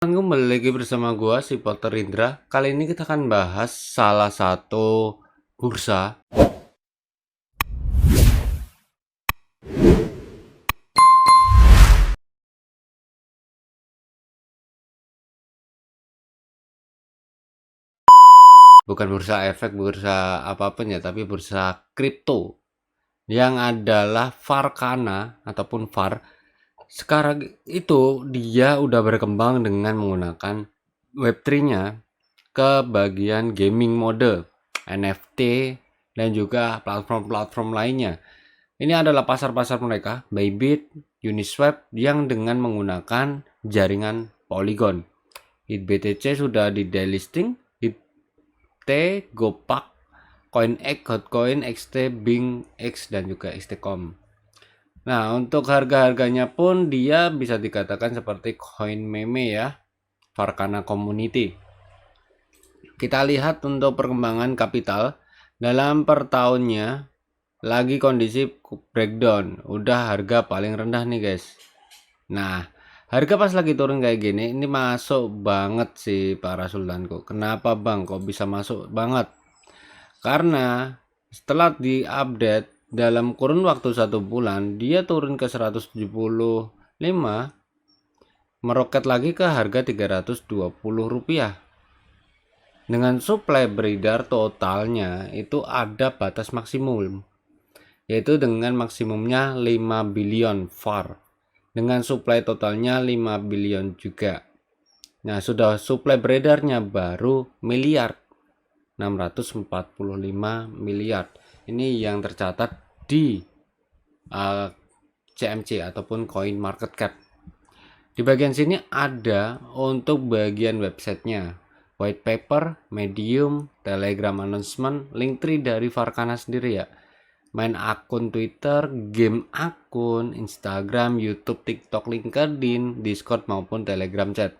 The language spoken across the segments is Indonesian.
Kembali lagi bersama gua si Potter Indra. Kali ini kita akan bahas salah satu bursa. Bukan bursa efek, bursa apapun ya, tapi bursa kripto yang adalah Farcana ataupun VAR. Sekarang itu dia udah berkembang dengan menggunakan Web3-nya ke bagian gaming mode, NFT, dan juga platform-platform lainnya. Ini adalah pasar-pasar mereka, Bybit, Uniswap, yang dengan menggunakan jaringan Polygon. BTC sudah di delisting, HIT, Gopak, CoinX, Hotcoin, XT, Bing, X, dan juga XTCOM. Nah, untuk harga-harganya pun dia bisa dikatakan seperti koin meme ya, Farcana Community. Kita lihat untuk perkembangan kapital dalam per tahunnya lagi kondisi breakdown, udah harga paling rendah nih guys. Nah, harga pas lagi turun kayak gini ini masuk banget sih para sultanku. Kenapa bang kok bisa masuk banget? Karena setelah diupdate dalam kurun waktu 1 bulan dia turun ke 175, meroket lagi ke harga 320 rupiah. Dengan supply beredar totalnya itu ada batas maksimum, yaitu dengan maksimumnya 5 billion VAR, dengan supply totalnya 5 billion juga. Nah, sudah supply beredarnya baru miliar 645 miliar. Ini yang tercatat di CMC ataupun Coin Market Cap. Di bagian sini ada untuk bagian websitenya, white paper, medium, telegram announcement, linktree dari Farcana sendiri ya, main akun Twitter, game akun, Instagram, YouTube, TikTok, LinkedIn, Discord maupun Telegram chat.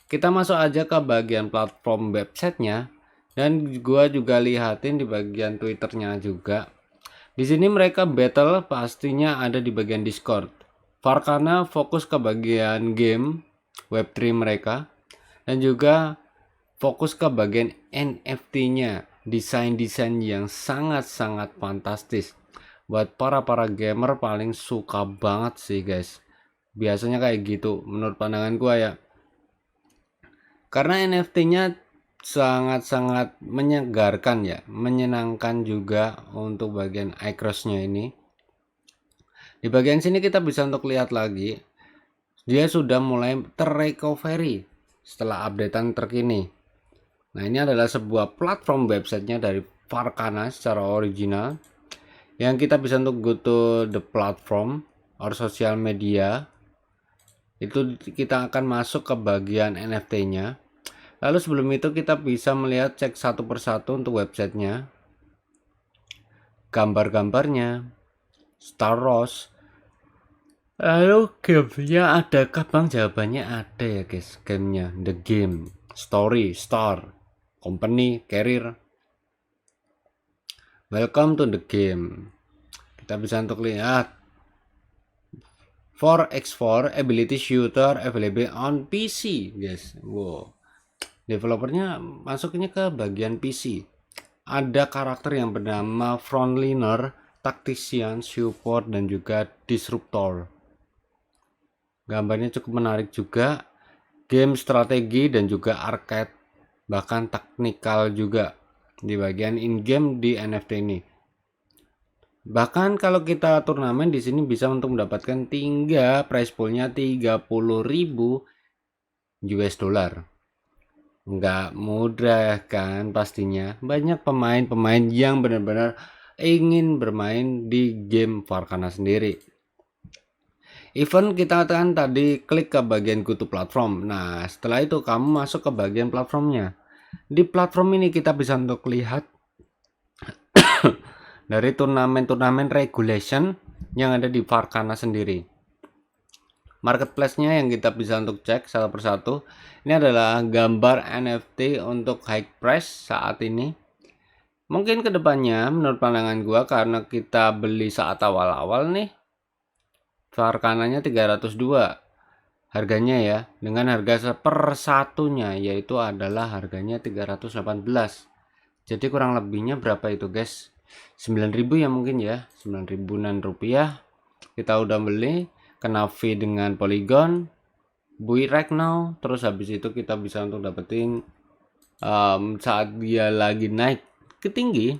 Kita masuk aja ke bagian platform websitenya, dan gua juga lihatin di bagian Twitternya juga. Di sini mereka battle pastinya ada di bagian Discord. Farcana fokus ke bagian game Web3 mereka, dan juga fokus ke bagian NFT-nya, desain-desain yang sangat-sangat fantastis. Buat para gamer paling suka banget sih guys. Biasanya kayak gitu menurut pandangan gua ya. Karena NFT-nya sangat-sangat menyegarkan ya, menyenangkan juga untuk bagian iCross-nya ini. Di bagian sini kita bisa untuk lihat lagi, dia sudah mulai terrecovery setelah updatean terkini. Nah, ini adalah sebuah platform websitenya dari Farcana secara original, yang kita bisa untuk go to the platform or social media. Itu kita akan masuk ke bagian NFT-nya. Lalu sebelum itu kita bisa melihat cek satu persatu untuk websitenya, gambar-gambarnya, Star Wars. Lalu gamenya adakah bang? Jawabannya ada ya guys. Gamenya, the game, story, star, company, career. Welcome to the game. Kita bisa untuk lihat 4x4 ability shooter available on PC guys. Wow, developernya masuknya ke bagian PC. Ada karakter yang bernama frontliner, tactician, support, dan juga disruptor. Gambarnya cukup menarik juga. Game strategi dan juga arcade, bahkan teknikal juga di bagian in-game di NFT ini. Bahkan kalau kita turnamen di sini bisa untuk mendapatkan prize poolnya 30.000 US dollar. Nggak mudah kan pastinya. Banyak pemain-pemain yang benar-benar ingin bermain di game Farcana sendiri. Event kita kan tadi klik ke bagian go to platform. Nah, setelah itu kamu masuk ke bagian platformnya. Di platform ini kita bisa untuk lihat dari turnamen-turnamen regulation yang ada di Farcana sendiri. Marketplace-nya yang kita bisa untuk cek satu persatu. Ini adalah gambar NFT untuk high price saat ini. Mungkin kedepannya menurut pandangan gua, karena kita beli saat awal-awal nih, Farcananya 302. harganya ya, dengan harga per satunya yaitu adalah harganya 318. Jadi kurang lebihnya berapa itu guys? 9.000 ya mungkin ya, 9.000-an rupiah. Kita udah beli, kena fee dengan Polygon, buy right now, terus habis itu kita bisa untuk dapetin saat dia lagi naik ke tinggi,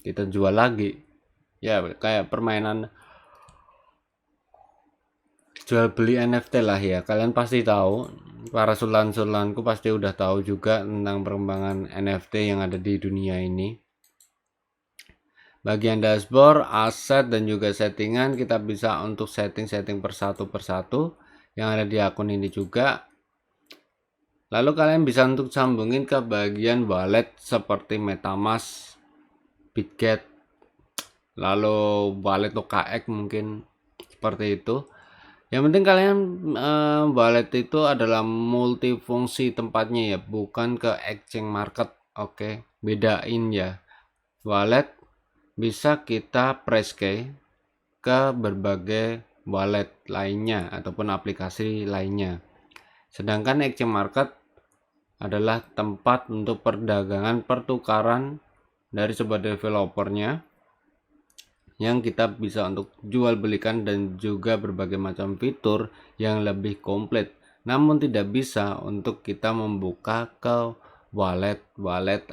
kita jual lagi. Ya kayak permainan jual beli NFT lah ya. Kalian pasti tahu, para sultan-sultanku pasti udah tahu juga tentang perkembangan NFT yang ada di dunia ini. Bagian dashboard, aset dan juga settingan kita bisa untuk setting per satu yang ada di akun ini juga. Lalu kalian bisa untuk sambungin ke bagian wallet seperti MetaMask, Bitget, lalu wallet OKX mungkin seperti itu. Yang penting kalian wallet itu adalah multifungsi tempatnya ya, bukan ke exchange market. Oke, bedain ya. Wallet bisa kita press key ke berbagai wallet lainnya ataupun aplikasi lainnya. Sedangkan exchange market adalah tempat untuk perdagangan pertukaran dari sebuah developernya yang kita bisa untuk jual belikan dan juga berbagai macam fitur yang lebih komplit. Namun tidak bisa untuk kita membuka ke wallet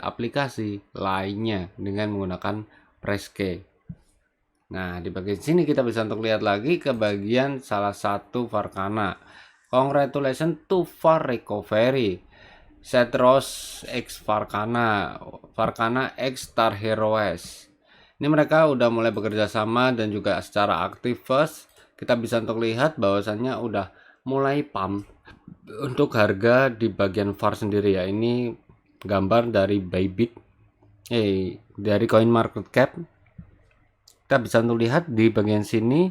aplikasi lainnya dengan menggunakan press key. Nah, di bagian sini kita bisa untuk lihat lagi ke bagian salah satu Farcana. Congratulations to Far Recovery. Setros X Farcana X Star Heroes. Ini mereka udah mulai bekerja sama dan juga secara aktif. First, kita bisa untuk lihat bahwasannya udah mulai pump untuk harga di bagian VAR sendiri ya. Ini gambar dari Bybit, dari CoinMarketCap. Kita bisa untuk lihat di bagian sini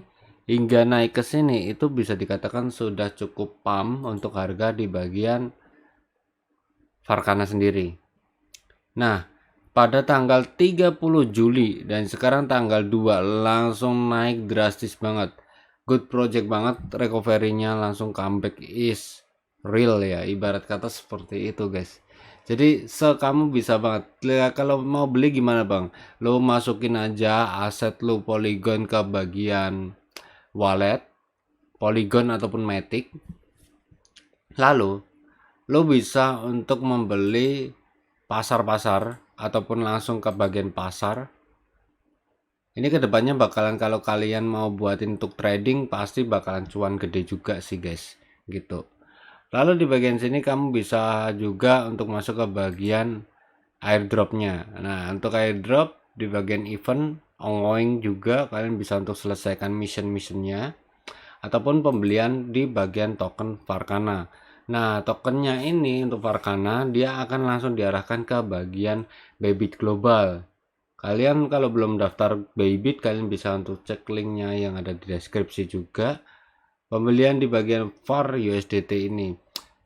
hingga naik ke sini itu bisa dikatakan sudah cukup pump untuk harga di bagian Farcana sendiri. Nah, pada tanggal 30 Juli dan sekarang tanggal 2 langsung naik drastis banget. Good project banget, recovery-nya langsung comeback is real ya, ibarat kata seperti itu guys. Jadi kamu bisa banget. Kalau mau beli gimana bang? Lo masukin aja aset lo Polygon ke bagian wallet, Polygon ataupun Matic. Lalu lo bisa untuk membeli pasar-pasar ataupun langsung ke bagian pasar. Ini kedepannya bakalan, kalau kalian mau buatin untuk trading pasti bakalan cuan gede juga sih guys, gitu. Lalu di bagian sini kamu bisa juga untuk masuk ke bagian airdropnya. Nah, untuk airdrop di bagian event ongoing juga kalian bisa untuk selesaikan mission-missionnya ataupun pembelian di bagian token Farcana. Nah, tokennya ini untuk Farcana dia akan langsung diarahkan ke bagian Bybit Global. Kalian kalau belum daftar Bybit, kalian bisa untuk cek linknya yang ada di deskripsi juga. Pembelian di bagian VAR USDT ini.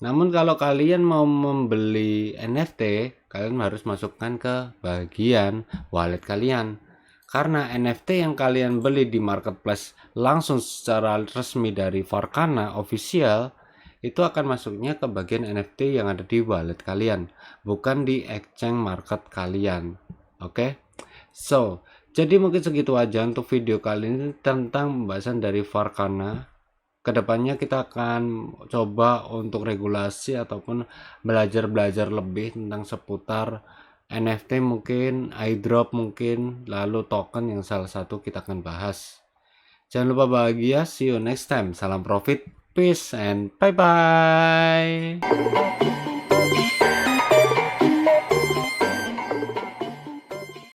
Namun kalau kalian mau membeli NFT, kalian harus masukkan ke bagian wallet kalian. Karena NFT yang kalian beli di marketplace langsung secara resmi dari Farcana official, itu akan masuknya ke bagian NFT yang ada di wallet kalian, bukan di exchange market kalian. Oke? So, jadi mungkin segitu aja untuk video kali ini tentang pembahasan dari Farcana. Kedepannya kita akan coba untuk regulasi ataupun belajar lebih tentang seputar NFT mungkin, airdrop mungkin, lalu token yang salah satu kita akan bahas. Jangan lupa bahagia, see you next time. Salam profit, peace and bye-bye.